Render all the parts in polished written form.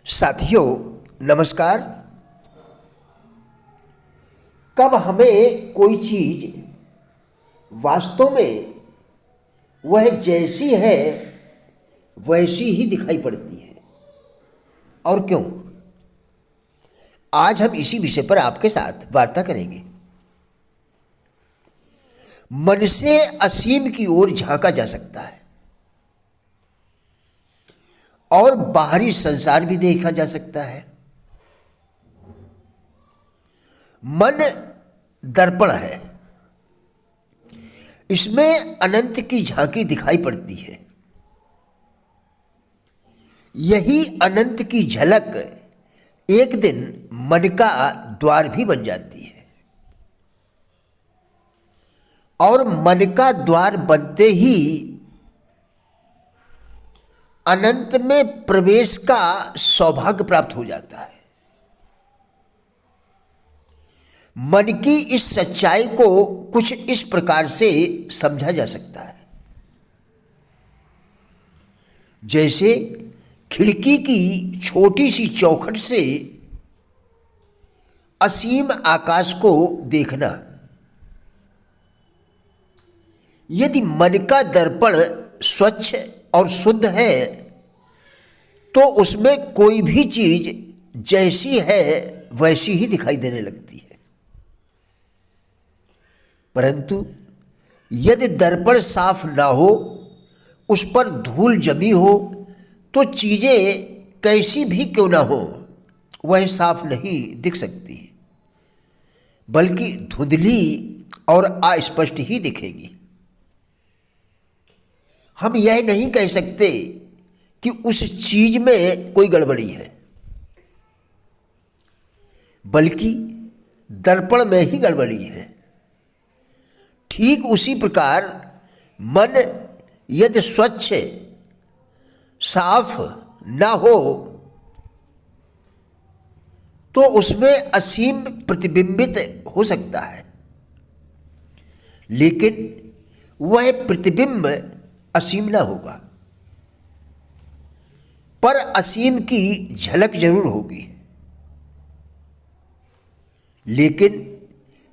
साथियों नमस्कार। कब हमें कोई चीज़ वास्तव में वह जैसी है वैसी ही दिखाई पड़ती है और क्यों, आज हम इसी विषय पर आपके साथ वार्ता करेंगे। मन से असीम की ओर झांका जा सकता है और बाहरी संसार भी देखा जा सकता है। मन दर्पण है, इसमें अनंत की झांकी दिखाई पड़ती है। यही अनंत की झलक एक दिन मन का द्वार भी बन जाती है और मन का द्वार बनते ही अनंत में प्रवेश का सौभाग्य प्राप्त हो जाता है। मन की इस सच्चाई को कुछ इस प्रकार से समझा जा सकता है, जैसे खिड़की की छोटी सी चौखट से असीम आकाश को देखना। यदि मन का दर्पण स्वच्छ और शुद्ध है तो उसमें कोई भी चीज जैसी है वैसी ही दिखाई देने लगती है। परंतु यदि दर्पण साफ ना हो, उस पर धूल जमी हो, तो चीजें कैसी भी क्यों ना हो वह साफ नहीं दिख सकती, बल्कि धुंधली और अस्पष्ट ही दिखेगी। हम यह नहीं कह सकते कि उस चीज में कोई गड़बड़ी है, बल्कि दर्पण में ही गड़बड़ी है। ठीक उसी प्रकार मन यदि स्वच्छ साफ ना हो तो उसमें असीम प्रतिबिंबित हो सकता है, लेकिन वह प्रतिबिंब असीम ना होगा, पर असीम की झलक जरूर होगी। लेकिन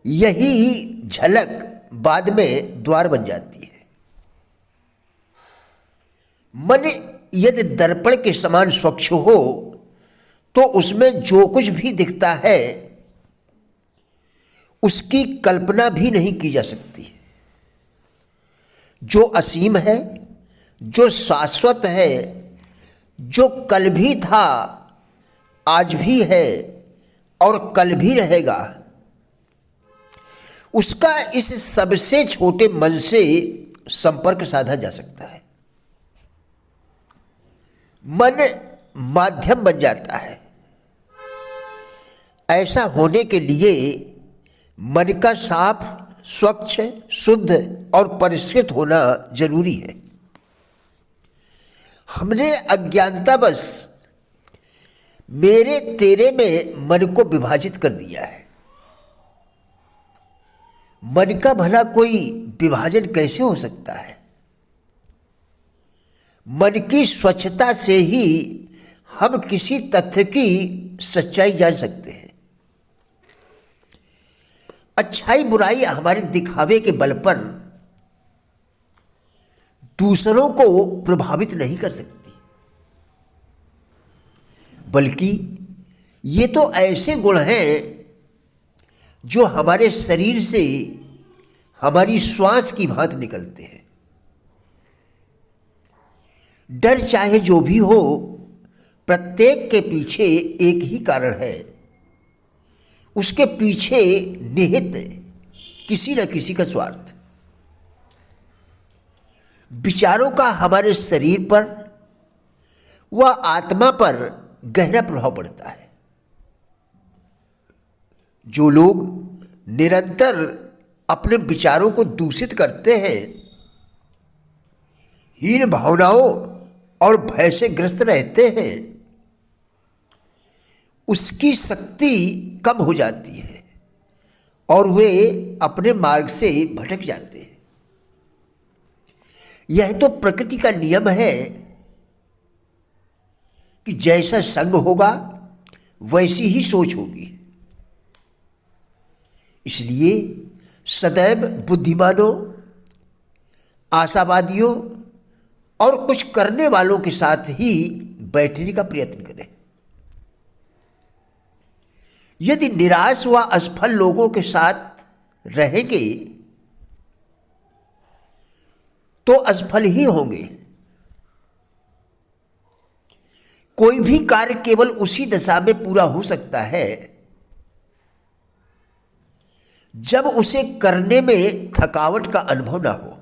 यही झलक बाद में द्वार बन जाती है। मन यदि दर्पण के समान स्वच्छ हो तो उसमें जो कुछ भी दिखता है उसकी कल्पना भी नहीं की जा सकती। जो असीम है, जो शाश्वत है, जो कल भी था, आज भी है और कल भी रहेगा, उसका इस सबसे छोटे मन से संपर्क साधा जा सकता है। मन माध्यम बन जाता है। ऐसा होने के लिए मन का साफ, स्वच्छ, शुद्ध और परिष्कृत होना जरूरी है। हमने अज्ञानतावश मेरे तेरे में मन को विभाजित कर दिया है। मन का भला कोई विभाजन कैसे हो सकता है? मन की स्वच्छता से ही हम किसी तथ्य की सच्चाई जान सकते हैं। अच्छाई बुराई हमारे दिखावे के बल पर दूसरों को प्रभावित नहीं कर सकती, बल्कि ये तो ऐसे गुण हैं जो हमारे शरीर से हमारी श्वास की भांति निकलते हैं। डर चाहे जो भी हो, प्रत्येक के पीछे एक ही कारण है। उसके पीछे निहित किसी न किसी का स्वार्थ। विचारों का हमारे शरीर पर व आत्मा पर गहरा प्रभाव पड़ता है। जो लोग निरंतर अपने विचारों को दूषित करते हैं, हीन भावनाओं और भय से ग्रस्त रहते हैं, उसकी शक्ति कम हो जाती है और वे अपने मार्ग से भटक जाते हैं। यह तो प्रकृति का नियम है कि जैसा संग होगा वैसी ही सोच होगी। इसलिए सदैव बुद्धिमानों, आशावादियों और कुछ करने वालों के साथ ही बैठने का प्रयत्न करें। यदि निराश व असफल लोगों के साथ रहेंगे तो असफल ही होंगे। कोई भी कार्य केवल उसी दशा में पूरा हो सकता है जब उसे करने में थकावट का अनुभव ना हो।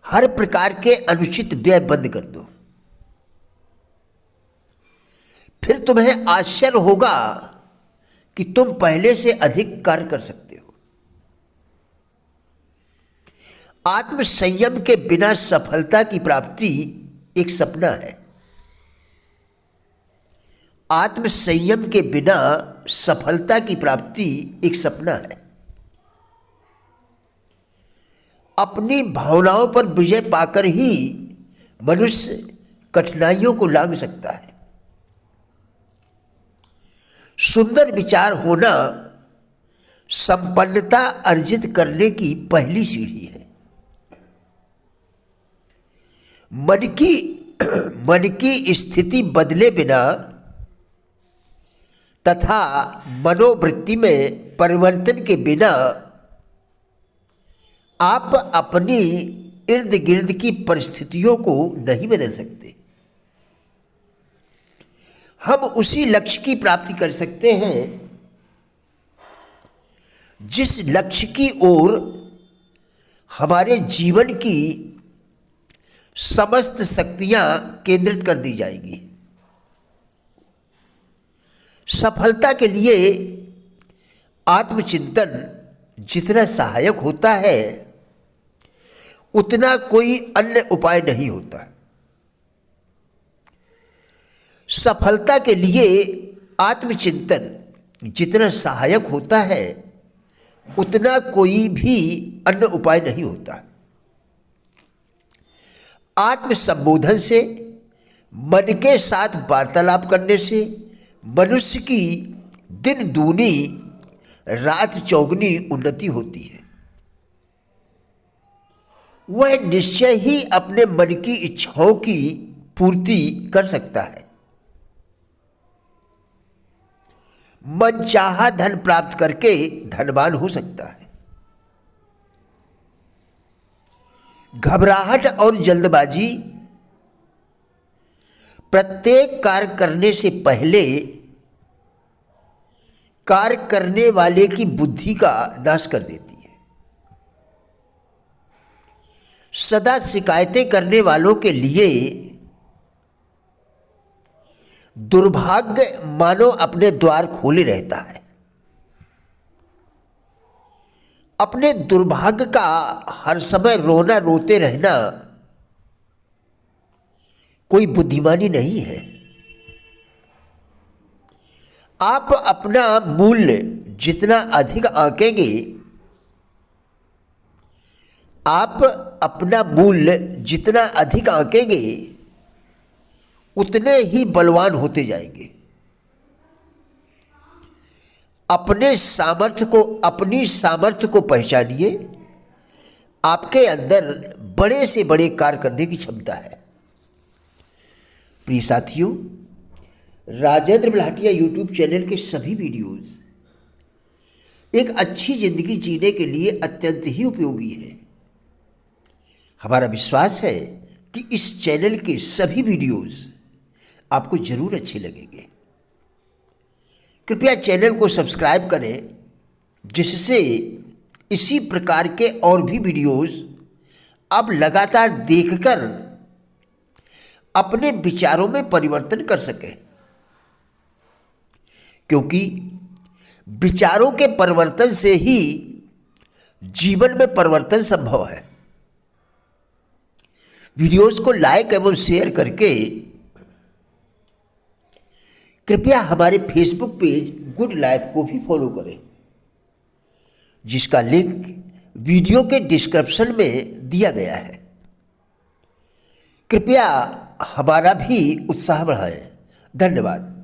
हर प्रकार के अनुचित व्यय बंद कर दो, फिर तुम्हें आश्चर्य होगा कि तुम पहले से अधिक कार्य कर सकते हो। आत्मसंयम के बिना सफलता की प्राप्ति एक सपना है। आत्मसंयम के बिना सफलता की प्राप्ति एक सपना है। अपनी भावनाओं पर विजय पाकर ही मनुष्य कठिनाइयों को लांघ सकता है। सुंदर विचार होना संपन्नता अर्जित करने की पहली सीढ़ी है। मन की स्थिति बदले बिना तथा मनोवृत्ति में परिवर्तन के बिना आप अपनी इर्द गिर्द की परिस्थितियों को नहीं बदल सकते। हम उसी लक्ष्य की प्राप्ति कर सकते हैं जिस लक्ष्य की ओर हमारे जीवन की समस्त शक्तियां केंद्रित कर दी जाएगी। सफलता के लिए आत्मचिंतन जितना सहायक होता है उतना कोई अन्य उपाय नहीं होता। सफलता के लिए आत्मचिंतन जितना सहायक होता है उतना कोई भी अन्य उपाय नहीं होता। आत्मसंबोधन से, मन के साथ वार्तालाप करने से मनुष्य की दिन दूनी रात चौगुनी उन्नति होती है। वह निश्चय ही अपने मन की इच्छाओं की पूर्ति कर सकता है। मनचाहा धन प्राप्त करके धनवान हो सकता है। घबराहट और जल्दबाजी प्रत्येक कार्य करने से पहले कार्य करने वाले की बुद्धि का नाश कर देती है। सदा शिकायतें करने वालों के लिए दुर्भाग्य मानो अपने द्वार खोले रहता है। अपने दुर्भाग्य का हर समय रोना रोते रहना कोई बुद्धिमानी नहीं है। आप अपना मूल्य जितना अधिक आंकेंगे, आप अपना मूल्य जितना अधिक आंकेंगे उतने ही बलवान होते जाएंगे। अपनी सामर्थ्य को पहचानिए। आपके अंदर बड़े से बड़े कार्य करने की क्षमता है। प्रिय साथियों, राजेंद्र बलहाटिया यूट्यूब चैनल के सभी वीडियोस एक अच्छी जिंदगी जीने के लिए अत्यंत ही उपयोगी है। हमारा विश्वास है कि इस चैनल के सभी वीडियोस आपको जरूर अच्छे लगेंगे। कृपया चैनल को सब्सक्राइब करें जिससे इसी प्रकार के और भी वीडियोस आप लगातार देखकर अपने विचारों में परिवर्तन कर सकें, क्योंकि विचारों के परिवर्तन से ही जीवन में परिवर्तन संभव है। वीडियोस को लाइक एवं शेयर करके कृपया हमारे फेसबुक पेज गुड लाइफ को भी फॉलो करें, जिसका लिंक वीडियो के डिस्क्रिप्शन में दिया गया है। कृपया हमारा भी उत्साह बढ़ाएं। धन्यवाद।